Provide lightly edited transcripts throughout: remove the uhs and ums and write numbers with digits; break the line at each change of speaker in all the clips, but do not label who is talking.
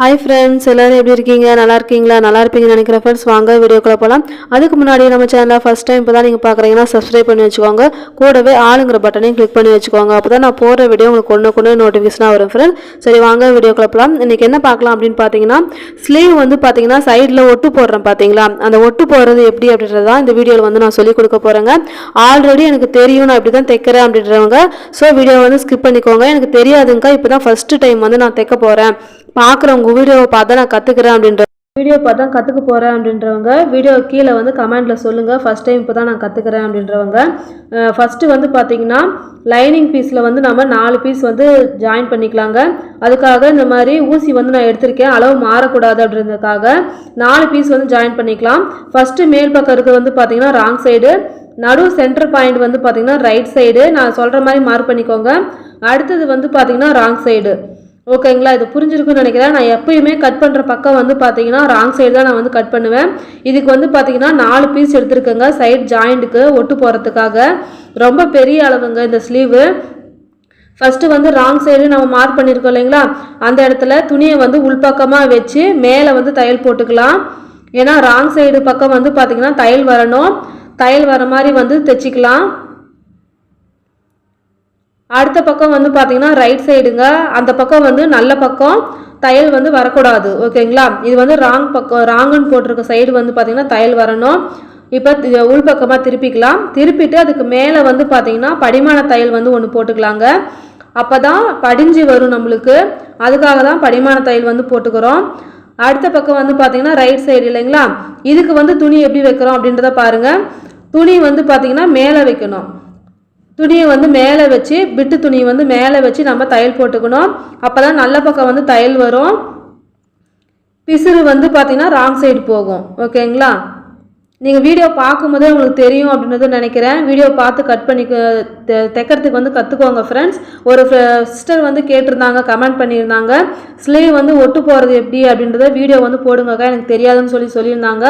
Hi friends, எல்லோரும் எப்படி இருக்கீங்க? நல்லா இருக்கீங்களா? நல்லா இருப்பீங்கன்னு நினைக்கிறேன் ஃப்ரெண்ட்ஸ். வாங்க வீடியோக்குள்ளே போகலாம். அதுக்கு முன்னாடி நம்ம சேனலில் ஃபஸ்ட் டைம் இப்போ தான் நீங்கள் பார்க்குறீங்கன்னா சப்ஸ்கிரைப் பண்ணி வச்சுக்கோங்க. கூடவே ஆளுங்கிற பட்டனையும் கிளிக் பண்ணி வச்சுக்கோங்க. அப்போ தான் நான் போகிற வீடியோ உங்களுக்கு ஒன்று நோட்டிஃபிகேஷனாக வரும் ஃப்ரெண்ட்ஸ். சரி, வாங்க வீடியோக்குள்ளே போகலாம். இன்றைக்கி என்ன பார்க்கலாம் அப்படின்னு பார்த்தீங்கன்னா, ஸ்லீவ் வந்து பார்த்தீங்கன்னா சைடில் ஒட்டு போடுறேன் பார்த்தீங்களா? அந்த ஒட்டு போடுறது எப்படி அப்படின்றது தான் இந்த வீடியோவில் வந்து நான் சொல்லிக் கொடுக்க போகிறேங்க. ஆல்ரெடி எனக்கு தெரியும், நான் இப்படி தான் தைக்கிறேன் அப்படின்றவங்க ஸோ வீடியோ வந்து ஸ்கிப் பண்ணிக்கோங்க. எனக்கு தெரியாதுங்க, இப்போ தான் ஃபஸ்ட்டு டைம் வந்து நான் தைக்க போகிறேன், பார்க்குறவங்க வீடியோவை பார்த்தா நான் கற்றுக்குறேன் கற்றுக்க போகிறேன் அப்படின்றவங்க வீடியோ கீழே வந்து கமெண்டில் சொல்லுங்கள். ஃபஸ்ட் டைம் இப்போ தான் நான் கற்றுக்குறேன் அப்படின்றவங்க. ஃபஸ்ட்டு வந்து பார்த்திங்கன்னா லைனிங் பீஸில் வந்து நம்ம 4 பீஸ் வந்து ஜாயின் பண்ணிக்கலாங்க. அதுக்காக இந்த மாதிரி ஊசி வந்து நான் எடுத்திருக்கேன், அளவு மாறக்கூடாது அப்படின்றதுக்காக 4 பீஸ் வந்து ஜாயின் பண்ணிக்கலாம். ஃபஸ்ட்டு மேல் பக்கம் இருக்கிறது வந்து பார்த்திங்கன்னா ராங் சைடு, நடு சென்டர் பாயிண்ட் வந்து பார்த்திங்கன்னா ரைட் சைடு. நான் சொல்கிற மாதிரி மார்க் பண்ணிக்கோங்க. அடுத்தது வந்து பார்த்திங்கன்னா ராங் சைடு. ஓகேங்களா? இது புரிஞ்சிருக்குன்னு நினைக்கிறேன். நான் எப்பயுமே கட் பண்ணுற பக்கம் வந்து பார்த்தீங்கன்னா ராங் சைடு தான் நான் வந்து கட் பண்ணுவேன். இதுக்கு வந்து பார்த்தீங்கன்னா 4 பீஸ் எடுத்துருக்கேங்க சைடு ஜாயிண்ட்டுக்கு ஒட்டு போகிறதுக்காக. ரொம்ப பெரிய அளவுங்க இந்த ஸ்லீவு. ஃபஸ்ட்டு வந்து ராங் சைடு நம்ம மார்க் பண்ணியிருக்கோம் இல்லைங்களா, அந்த இடத்துல துணியை வந்து உள்பக்கமாக வச்சு மேலே வந்து தையல் போட்டுக்கலாம். ஏன்னா ராங் சைடு பக்கம் வந்து பார்த்திங்கன்னா தையல் வரணும், தையல் வர மாதிரி வந்து தைச்சிக்கலாம். அடுத்த பக்கம் வந்து பார்த்தீங்கன்னா ரைட் சைடுங்க, அந்த பக்கம் வந்து நல்ல பக்கம், தையல் வந்து வரக்கூடாது. ஓகேங்களா? இது வந்து ராங் பக்கம், ராங்குன்னு போட்டிருக்க சைடு வந்து பார்த்தீங்கன்னா தையல் வரணும். இப்போ உள்பக்கமாக திருப்பிக்கலாம். திருப்பிட்டு அதுக்கு மேலே வந்து பார்த்தீங்கன்னா படிமான தையல் வந்து ஒன்று போட்டுக்கலாங்க. அப்போ தான் படிஞ்சு வரும் நம்மளுக்கு, அதுக்காக தான் படிமான தையல் வந்து போட்டுக்கிறோம். அடுத்த பக்கம் வந்து பார்த்தீங்கன்னா ரைட் சைடு இல்லைங்களா, இதுக்கு வந்து துணி எப்படி வைக்கிறோம் அப்படின்றத பாருங்கள். துணி வந்து பார்த்தீங்கன்னா மேலே வைக்கணும். துணியை வந்து மேலே வச்சு, பிட்டு துணியை வந்து மேலே வச்சு நம்ம தையல் போட்டுக்கணும். அப்போ தான் நல்ல பக்கம் வந்து தையல் வரும். பிசுறு வந்து பார்த்திங்கன்னா ராங் சைடு போகும். ஓகேங்களா? நீங்கள் வீடியோ பார்க்கும்போதே உங்களுக்கு தெரியும் அப்படின்றது நினைக்கிறேன். வீடியோ பார்த்து கட் பண்ணி தைக்கிறதுக்கு வந்து கற்றுக்கோங்க ஃப்ரெண்ட்ஸ். ஒரு சிஸ்டர் வந்து கேட்டிருந்தாங்க, கமெண்ட் பண்ணியிருந்தாங்க, ஸ்லீவ் வந்து ஒட்டு போகிறது எப்படி அப்படின்றத வீடியோ வந்து போடுங்கக்கா, எனக்கு தெரியாதுன்னு சொல்லியிருந்தாங்க.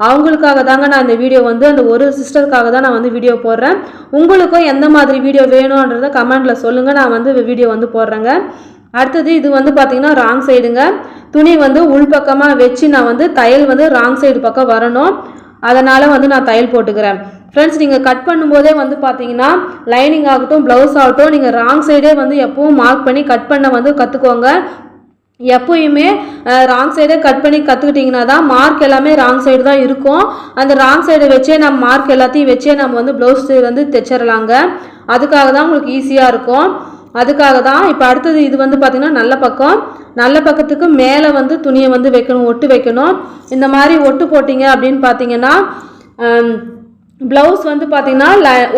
அவங்களுக்காக தாங்க நான் இந்த வீடியோ வந்து, அந்த ஒரு சிஸ்டருக்காக தான் நான் வந்து வீடியோ போடுறேன். உங்களுக்கும் எந்த மாதிரி வீடியோ வேணுன்றதை கமெண்டில் சொல்லுங்கள், நான் வந்து வீடியோ வந்து போடுறேங்க. அடுத்தது இது வந்து பார்த்திங்கன்னா ராங் சைடுங்க. துணி வந்து உள்பக்கமாக வச்சு நான் வந்து தையல் வந்து ராங் சைடு பக்கம் வரணும், அதனால் வந்து நான் தையல் போட்டுக்கிறேன். ஃப்ரெண்ட்ஸ், நீங்கள் கட் பண்ணும்போதே வந்து பார்த்தீங்கன்னா லைனிங் ஆகட்டும் ப்ளவுஸ் ஆகட்டும், நீங்கள் ராங் சைடே வந்து எப்பவும் மார்க் பண்ணி கட் பண்ண வந்து கற்றுக்கோங்க. எப்போயுமே ராங் சைடே கட் பண்ணி கற்றுக்கிட்டிங்கன்னா தான் மார்க் எல்லாமே ராங் சைடு தான் இருக்கும். அந்த ராங் சைடை வச்சே நம்ம மார்க் எல்லாத்தையும் வச்சே நம்ம வந்து ப்ளவுஸ் வந்து தைச்சிடலாங்க. அதுக்காக தான் உங்களுக்கு ஈஸியாக இருக்கும். அதுக்காக தான். இப்போ அடுத்தது இது வந்து பார்த்திங்கன்னா நல்ல பக்கம், நல்ல பக்கத்துக்கு மேலே வந்து துணியை வந்து வைக்கணும், ஒட்டு வைக்கணும். இந்த மாதிரி ஒட்டு போட்டிங்க அப்படின்னு பார்த்தீங்கன்னா ப்ளவுஸ் வந்து பார்த்திங்கன்னா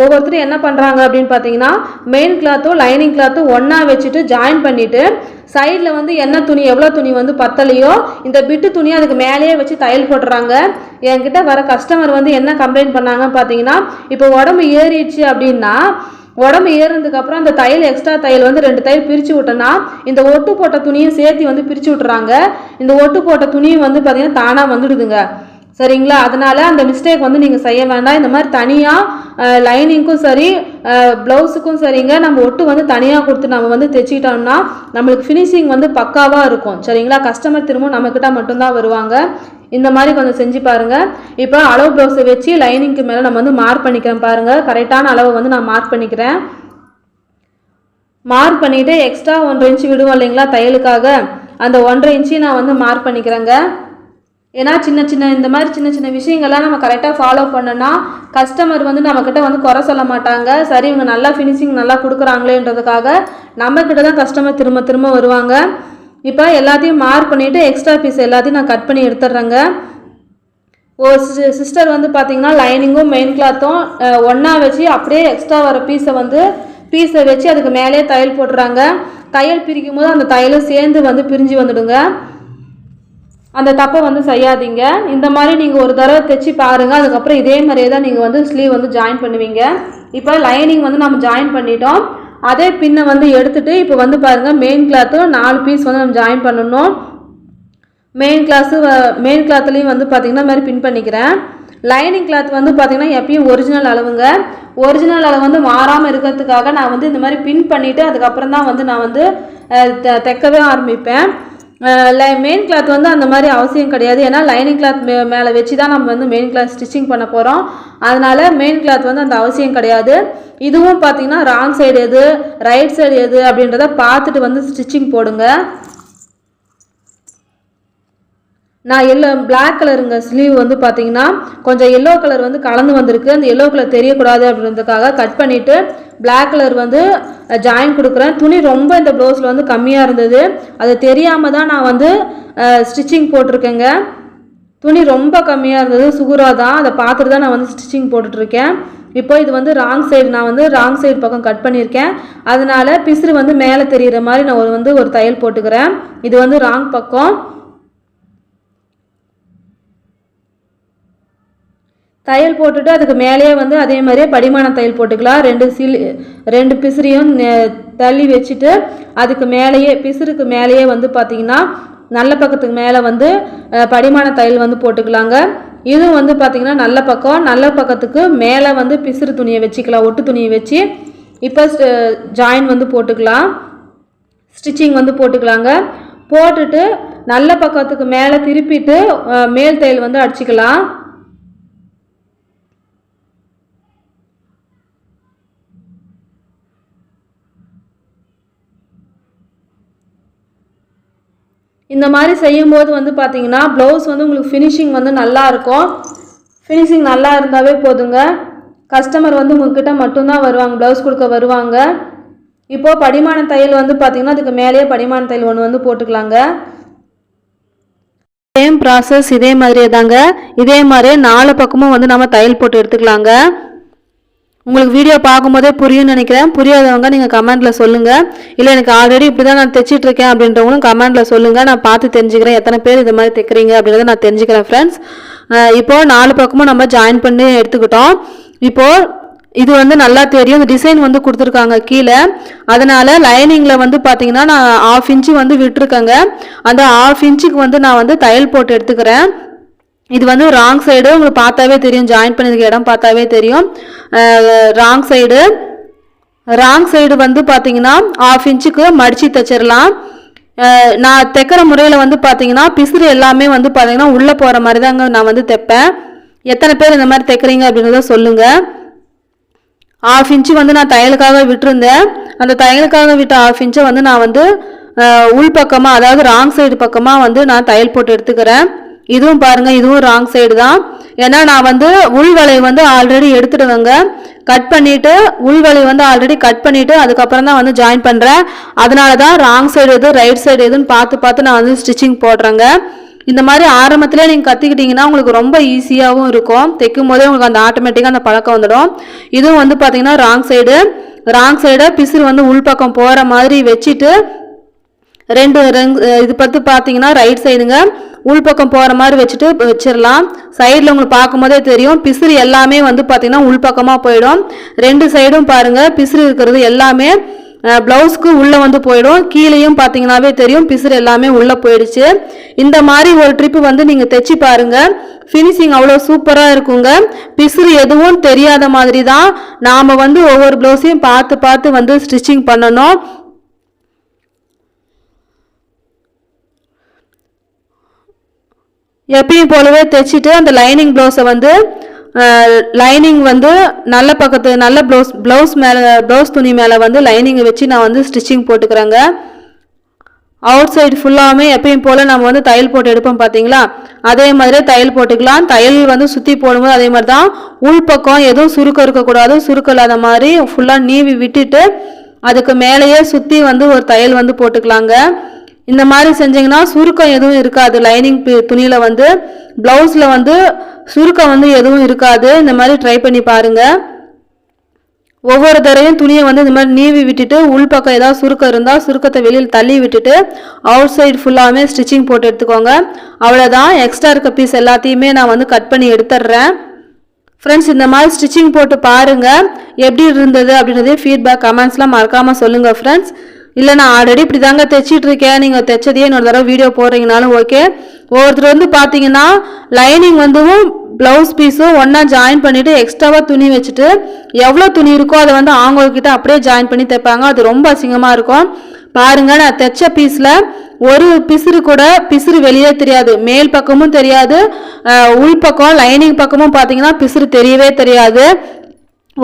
ஒவ்வொருத்தரும் என்ன பண்ணுறாங்க அப்படின்னு பார்த்தீங்கன்னா மெயின் கிளாத்தும் லைனிங் கிளாத்தும் ஒன்றா வச்சுட்டு ஜாயின் பண்ணிவிட்டு சைடில் வந்து என்ன துணி, எவ்வளோ துணி வந்து பத்தலையோ இந்த பிட்டு துணி அதுக்கு மேலேயே வச்சு தையல் போட்டுறாங்க. என்கிட்ட வர கஸ்டமர் வந்து என்ன கம்ப்ளைண்ட் பண்ணாங்கன்னு பார்த்தீங்கன்னா, இப்போ உடம்பு ஏறிடுச்சு அப்படின்னா, உடம்பு ஏறினதுக்கப்புறம் அந்த தையல் எக்ஸ்ட்ரா தையல் வந்து 2 தையல் பிரித்து விட்டோன்னா இந்த ஒட்டு போட்ட துணியும் சேர்த்து வந்து பிரித்து விட்டுறாங்க. இந்த ஒட்டு போட்ட துணியும் வந்து பார்த்திங்கன்னா தானாக வந்துடுதுங்க. சரிங்களா? அதனால் அந்த மிஸ்டேக் வந்து நீங்கள் செய்ய வேண்டாம். இந்த மாதிரி தனியாக லைனிங்க்கும் சரி ப்ளவுஸுக்கும் சரிங்க, நம்ம ஒட்டு வந்து தனியாக கொடுத்து நம்ம வந்து தைச்சிக்கிட்டோம்னா நம்மளுக்கு ஃபினிஷிங் வந்து பக்காவாக இருக்கும். சரிங்களா? கஸ்டமர் திரும்ப நம்மக்கிட்ட மட்டும்தான் வருவாங்க. இந்த மாதிரி கொஞ்சம் செஞ்சு பாருங்கள். இப்போ அளவு ப்ளவுஸை வச்சு லைனிங்க்கு மேலே நம்ம வந்து மார்க் பண்ணிக்கிறேன் பாருங்கள். கரெக்டான அளவு வந்து நான் மார்க் பண்ணிக்கிறேன். மார்க் பண்ணிவிட்டு எக்ஸ்ட்ரா 1.5 இன்ச்சு விடுவோம் இல்லைங்களா தையலுக்காக, அந்த 1.5 இன்ச்சு நான் வந்து மார்க் பண்ணிக்கிறேங்க. ஏன்னா இந்த மாதிரி சின்ன சின்ன விஷயங்கள்லாம் நம்ம கரெக்டாக ஃபாலோ பண்ணோன்னா கஸ்டமர் வந்து நம்மக்கிட்ட வந்து குறை சொல்ல மாட்டாங்க. சரி, இவங்க நல்லா ஃபினிஷிங் நல்லா கொடுக்குறாங்களேன்றதுக்காக நம்மக்கிட்ட தான் கஸ்டமர் திரும்ப திரும்ப வருவாங்க. இப்போ எல்லாத்தையும் மார்க் பண்ணிவிட்டு எக்ஸ்ட்ரா பீஸ் எல்லாத்தையும் நான் கட் பண்ணி எடுத்துடுறேங்க. ஒரு சிஸ்டர் வந்து பார்த்திங்கன்னா லைனிங்கும் மெயின் கிளாத்தும் ஒன்றா வச்சு அப்படியே எக்ஸ்ட்ரா வர பீஸை வச்சு அதுக்கு மேலே தையல் போட்டுறாங்க. தையல் பிரிக்கும் போது அந்த தையலும் சேர்ந்து வந்து பிரிஞ்சு வந்துடுங்க. அந்த தப்பை வந்து செய்யாதீங்க. இந்த மாதிரி நீங்கள் ஒரு தடவை தைச்சி பாருங்கள். அதுக்கப்புறம் இதே மாதிரியே தான் நீங்கள் வந்து ஸ்லீவ் வந்து ஜாயின் பண்ணுவீங்க. இப்போ லைனிங் வந்து நம்ம ஜாயின் பண்ணிட்டோம். அதே பின்னை வந்து எடுத்துகிட்டு இப்போ வந்து பாருங்கள் மெயின் கிளாத்தும் 4 பீஸ் வந்து நம்ம ஜாயின் பண்ணணும். மெயின் கிளாத்துலேயும் வந்து பார்த்திங்கன்னா இந்த மாதிரி பின் பண்ணிக்கிறேன். லைனிங் கிளாத் வந்து பார்த்திங்கன்னா எப்பயும் ஒரிஜினல் அளவுங்க. ஒரிஜினல் அளவு வந்து மாறாமல் இருக்கிறதுக்காக நான் வந்து இந்த மாதிரி பின் பண்ணிவிட்டு அதுக்கப்புறம் தான் வந்து நான் வந்து தைக்கவே ஆரம்பிப்பேன். மெயின் கிளாத் வந்து அந்த மாதிரி அவசியம் கிடையாது. ஏன்னா லைனிங் கிளாத் மேலே வச்சு தான் நம்ம வந்து மெயின் கிளாத் ஸ்டிச்சிங் பண்ண போகிறோம். அதனால் மெயின் கிளாத் வந்து அந்த அவசியம் கிடையாது. இதுவும் பார்த்தீங்கன்னா ராங் சைடு எது ரைட் சைடு எது அப்படின்றத பார்த்துட்டு வந்து ஸ்டிச்சிங் போடுங்க. நான் பிளாக் கலருங்க ஸ்லீவ் வந்து பார்த்தீங்கன்னா கொஞ்சம் எல்லோ கலர் வந்து கலந்து வந்திருக்கு. அந்த எல்லோ கலர் தெரியக்கூடாது அப்படின்றதுக்காக கட் பண்ணிவிட்டு பிளாக் கலர் வந்து ஜாயின் கொடுக்குறேன். துணி ரொம்ப இந்த ப்ளவுஸில் வந்து கம்மியாக இருந்தது, அது தெரியாமல் தான் நான் வந்து ஸ்டிச்சிங் போட்டிருக்கேங்க. துணி ரொம்ப கம்மியாக இருந்தது, சுகுரா தான், அதை பார்த்துட்டு தான் நான் வந்து ஸ்டிச்சிங் போட்டுட்ருக்கேன். இப்போ இது வந்து ராங் சைடு, நான் வந்து ராங் சைடு பக்கம் கட் பண்ணியிருக்கேன். அதனால் பிசுறு வந்து மேலே தெரிகிற மாதிரி நான் வந்து ஒரு தையல் போட்டுக்கிறேன். இது வந்து ராங் பக்கம். தையல் போட்டுட்டு அதுக்கு மேலேயே வந்து அதே மாதிரியே படிமான தையல் போட்டுக்கலாம். ரெண்டு பிசுறையும் தள்ளி வச்சுட்டு அதுக்கு மேலேயே பிசுருக்கு மேலேயே வந்து பார்த்திங்கன்னா நல்ல பக்கத்துக்கு மேலே வந்து படிமான தையல் வந்து போட்டுக்கலாங்க. இதுவும் வந்து பார்த்திங்கன்னா நல்ல பக்கத்துக்கு மேலே வந்து பிசுறு துணியை வச்சுக்கலாம், ஒட்டு துணியை வச்சு இப்போ ஜாயின் வந்து போட்டுக்கலாம், ஸ்டிச்சிங் வந்து போட்டுக்கலாங்க. போட்டுட்டு நல்ல பக்கத்துக்கு மேலே திருப்பிட்டு மேல் தையல் வந்து அடிச்சுக்கலாம். இந்த மாதிரி செய்யும்போது வந்து பார்த்தீங்கன்னா ப்ளவுஸ் வந்து உங்களுக்கு ஃபினிஷிங் வந்து நல்லா இருக்கும். ஃபினிஷிங் நல்லா இருந்தாவே போதுங்க. கஸ்டமர் வந்து உங்ககிட்ட மட்டும்தான் வருவாங்க, ப்ளவுஸ் கொடுக்க வருவாங்க. இப்போது படிமான தையல் வந்து பார்த்திங்கன்னா அதுக்கு மேலேயே படிமான தையல் ஒன்று வந்து போட்டுக்கலாங்க. சேம் ப்ராசஸ் இதே மாதிரியே தாங்க. இதே மாதிரியே 4 பக்கமும் வந்து நம்ம தையல் போட்டு எடுத்துக்கலாங்க. உங்களுக்கு வீடியோ பார்க்கும்போதே புரியும்னு நினைக்கிறேன். புரியாதவங்க நீங்கள் கமெண்ட்டில் சொல்லுங்கள். இல்லை எனக்கு ஆல்ரெடி இப்படி தான் நான் தைச்சிட்ருக்கேன் அப்படின்றவங்களும் கமெண்ட்டில் சொல்லுங்கள். நான் பார்த்து தெரிஞ்சுக்கிறேன் எத்தனை பேர் இது மாதிரி தைக்கிறீங்க அப்படின்றத நான் தெரிஞ்சுக்கிறேன் ஃப்ரெண்ட்ஸ். இப்போது 4 பக்கமும் நம்ம ஜாயின் பண்ணி எடுத்துக்கிட்டோம். இப்போது இது வந்து நல்லா தெரியும், இந்த டிசைன் வந்து கொடுத்துருக்காங்க கீழே. அதனால் லைனிங்கில் வந்து பார்த்தீங்கன்னா நான் 1/2 இன்ச்சு வந்து விட்டுருக்கேங்க. அந்த 1/2 இன்ச்சுக்கு வந்து நான் வந்து தையல் போட்டு எடுத்துக்கிறேன். இது வந்து ராங் சைடு, உங்களுக்கு பார்த்தாவே தெரியும், ஜாயின் பண்ணியிருக்க இடம் பார்த்தாவே தெரியும். ராங் சைடு வந்து பார்த்தீங்கன்னா 1/2 இன்ச்சுக்கு மடித்து தைச்சிடலாம். நான் தைக்கிற முறையில் வந்து பார்த்தீங்கன்னா பிசுறு எல்லாமே வந்து பார்த்தீங்கன்னா உள்ளே போகிற மாதிரி தாங்க நான் வந்து தைப்பேன். எத்தனை பேர் இந்த மாதிரி தைக்கிறீங்க அப்படின்றத சொல்லுங்கள். 1/2 இன்ச்சு வந்து நான் தையலுக்காக விட்டுருந்தேன். அந்த தையலுக்காக விட்ட 1/2 இன்ச்சை வந்து நான் வந்து உள்பக்கமாக, அதாவது ராங் சைடு பக்கமாக வந்து நான் தையல் போட்டு எடுத்துக்கிறேன். இதுவும் பாருங்கள், இதுவும் ராங் சைடு தான். ஏன்னா நான் வந்து உள்வளை வந்து ஆல்ரெடி எடுத்துடுவேங்க, கட் பண்ணிவிட்டு உள்வளை வந்து ஆல்ரெடி கட் பண்ணிவிட்டு அதுக்கப்புறம் தான் வந்து ஜாயின் பண்ணுறேன். அதனால தான் ராங் சைடு எது ரைட் சைடு எதுன்னு பார்த்து நான் வந்து ஸ்டிச்சிங் போடுறேங்க. இந்த மாதிரி ஆரம்பத்திலே நீங்கள் கற்றுக்கிட்டிங்கன்னா உங்களுக்கு ரொம்ப ஈஸியாகவும் இருக்கும். தைக்கும் போதே உங்களுக்கு அந்த ஆட்டோமேட்டிக்காக அந்த பழக்கம் வந்துடும். இதுவும் வந்து பார்த்திங்கன்னா ராங் சைடு பிசுறு வந்து உள்பக்கம் போகிற மாதிரி வச்சுட்டு இது பார்த்து பார்த்தீங்கன்னா ரைட் சைடுங்க உள்பக்கம் போகிற மாதிரி வச்சிடலாம். சைடில் உங்களுக்கு பார்க்கும்போதே தெரியும் பிசுறு எல்லாமே வந்து பார்த்திங்கன்னா உள்பக்கமாக போயிடும். 2 சைடும் பாருங்கள் பிசுறு இருக்கிறது எல்லாமே ப்ளவுஸ்க்கு உள்ளே வந்து போயிடும். கீழேயும் பார்த்தீங்கன்னாவே தெரியும் பிசுறு எல்லாமே உள்ளே போயிடுச்சு. இந்த மாதிரி ஒரு ட்ரிப்பு வந்து நீங்கள் தைச்சி பாருங்கள், ஃபினிஷிங் அவ்வளோ சூப்பராக இருக்குங்க. பிசுறு எதுவும் தெரியாத மாதிரி தான் நாம் வந்து ஒவ்வொரு ப்ளவுஸையும் பார்த்து வந்து ஸ்டிச்சிங் பண்ணணும். எப்பயும் போலவே தைச்சிட்டு அந்த லைனிங் ப்ளவுஸை வந்து லைனிங் வந்து நல்ல ப்ளவுஸ் துணி மேலே வந்து லைனிங்கை வச்சு நான் வந்து ஸ்டிச்சிங் போட்டுக்கிறேங்க. அவுட் சைடு ஃபுல்லாமே எப்பயும் போல் நம்ம வந்து தையல் போட்டு எடுப்போம் பார்த்தீங்களா, அதே மாதிரியே தையல் போட்டுக்கலாம். தையல் வந்து சுற்றி போடும்போது அதே மாதிரி தான் உள்பக்கம் எதுவும் சுருக்கம் இருக்கக்கூடாது, சுருக்கம் இல்லாத மாதிரி ஃபுல்லாக நீவி விட்டுட்டு அதுக்கு மேலேயே சுற்றி வந்து ஒரு தையல் வந்து போட்டுக்கலாங்க. இந்த மாதிரி செஞ்சிங்கன்னா சுருக்கம் எதுவும் இருக்காது. லைனிங் துணியில் வந்து ப்ளவுஸில் வந்து சுருக்கம் வந்து எதுவும் இருக்காது. இந்த மாதிரி ட்ரை பண்ணி பாருங்கள். ஒவ்வொரு தடவையும் துணியை வந்து இந்த மாதிரி நீவி விட்டுட்டு உள்பக்கம் ஏதாவது சுருக்கம் இருந்தால் சுருக்கத்தை வெளியில் தள்ளி விட்டுட்டு அவுட் சைடு ஃபுல்லாகவே ஸ்டிச்சிங் போட்டு எடுத்துக்கோங்க. அவ்வளோதான். எக்ஸ்ட்ரா இருக்க பீஸ் எல்லாத்தையுமே நான் வந்து கட் பண்ணி எடுத்துடுறேன். ஃப்ரெண்ட்ஸ், இந்த மாதிரி ஸ்டிச்சிங் போட்டு பாருங்கள், எப்படி இருந்தது அப்படின்றதே ஃபீட்பேக் கமெண்ட்ஸ்லாம் மறக்காமல் சொல்லுங்கள் ஃப்ரெண்ட்ஸ். இல்லை நான் ஆல்ரெடி இப்படி தாங்க தைச்சிட்டு இருக்கேன், நீங்கள் தைச்சதையே இன்னொரு தடவை வீடியோ போடுறீங்கனாலும் ஓகே. ஒவ்வொருத்தர் வந்து பார்த்தீங்கன்னா லைனிங் வந்து ப்ளவுஸ் பீஸும் ஒன்றா ஜாயின் பண்ணிவிட்டு எக்ஸ்ட்ராவாக துணி வச்சுட்டு எவ்வளோ துணி இருக்கோ அதை வந்து அவங்கக்கிட்ட அப்படியே ஜாயின் பண்ணி தைப்பாங்க. அது ரொம்ப அசிங்கமாக இருக்கும். பாருங்கள், நான் தைச்ச பீஸில் ஒரு பிசுறு வெளியே தெரியாது, மேல் பக்கமும் தெரியாது, உள் பக்கம் லைனிங் பக்கமும் பார்த்தீங்கன்னா பிசுறு தெரியவே தெரியாது.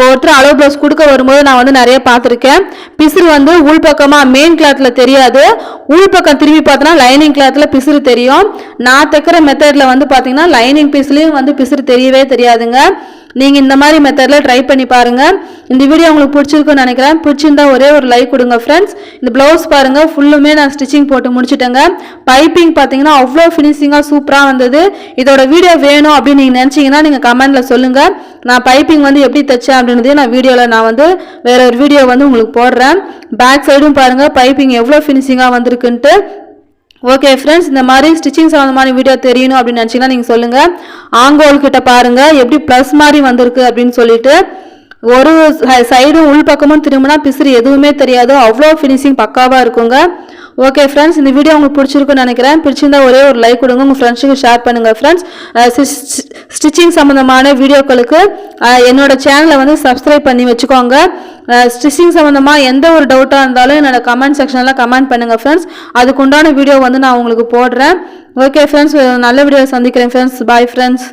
ஒருத்தர் அளவு ப்ளவுஸ் கொடுக்க வரும்போது நான் வந்து நிறைய பார்த்துருக்கேன். பிசுறு வந்து உள் பக்கமாக மெயின் கிளாத்தில் தெரியாது, உள் பக்கம் திரும்பி பார்த்தோன்னா லைனிங் கிளாத்தில் பிசுறு தெரியும். நான் தைக்கிற மெத்தடில் வந்து பார்த்தீங்கன்னா லைனிங் பீஸ்லேயும் வந்து பிசுறு தெரியவே தெரியாதுங்க. நீங்கள் இந்த மாதிரி மெத்தடில் ட்ரை பண்ணி பாருங்கள். இந்த வீடியோ உங்களுக்கு பிடிச்சிருக்குன்னு நினைக்கிறேன். பிடிச்சிருந்தா ஒரே ஒரு லைக் கொடுங்க ஃப்ரெண்ட்ஸ். இந்த ப்ளவுஸ் பாருங்கள், ஃபுல்லுமே நான் ஸ்டிச்சிங் போட்டு முடிச்சுட்டேங்க. பைப்பிங் பார்த்தீங்கன்னா அவ்வளோ ஃபினிஷிங்காக சூப்பராக வந்தது. இதோட வீடியோ வேணும் அப்படின்னு நீங்கள் நினச்சிங்கன்னா நீங்கள் கமெண்டில் சொல்லுங்கள். நான் பைப்பிங் வந்து எப்படி தைச்சேன் அப்படின்றதையும் நான் வீடியோவில் நான் வந்து வேற ஒரு வீடியோ வந்து உங்களுக்கு போடுறேன். பேக் சைடும் பாருங்கள் பைப்பிங் எவ்வளோ ஃபினிஷிங்காக வந்திருக்குன்ட்டு. ஓகே ஃப்ரெண்ட்ஸ், இந்த மாதிரி ஸ்டிச்சிங் சம்மந்தமான வீடியோ தெரியணும் அப்படின்னு நினச்சிங்கன்னா நீங்கள் சொல்லுங்கள். ஆங்கோல் கிட்ட பாருங்கள் எப்படி ப்ளஸ் மாதிரி வந்திருக்கு அப்படின்னு சொல்லிட்டு. ஒரு சைடும் உள் பக்கமும் திரும்பினா பிசுறு எதுவுமே தெரியாது, அவ்வளோ ஃபினிஷிங் பக்காவாக இருக்குங்க. ஓகே ஃப்ரெண்ட்ஸ், இந்த வீடியோ உங்களுக்கு பிடிச்சிருக்குன்னு நினைக்கிறேன். பிடிச்சிருந்தா ஒரே ஒரு லைக் கொடுங்க, உங்கள் ஃப்ரெண்ட்ஸுக்கு ஷேர் பண்ணுங்கள் ஃப்ரெண்ட்ஸ். ஸ்டிச்சிங் சம்மந்தமான வீடியோக்களுக்கு என்னோட சேனலை வந்து சப்ஸ்கிரைப் பண்ணி வச்சுக்கோங்க. ஸ்டிச்சிங் சம்மந்தமாக எந்த ஒரு டவுட்டாக இருந்தாலும் என்னோட கமெண்ட் செக்ஷனில் கமெண்ட் பண்ணுங்கள் ஃப்ரெண்ட்ஸ். அதுக்குண்டான வீடியோ வந்து நான் உங்களுக்கு போடுறேன். ஓகே ஃப்ரெண்ட்ஸ், நல்ல வீடியோ சந்திக்கிறேன் ஃப்ரெண்ட்ஸ். Bye friends.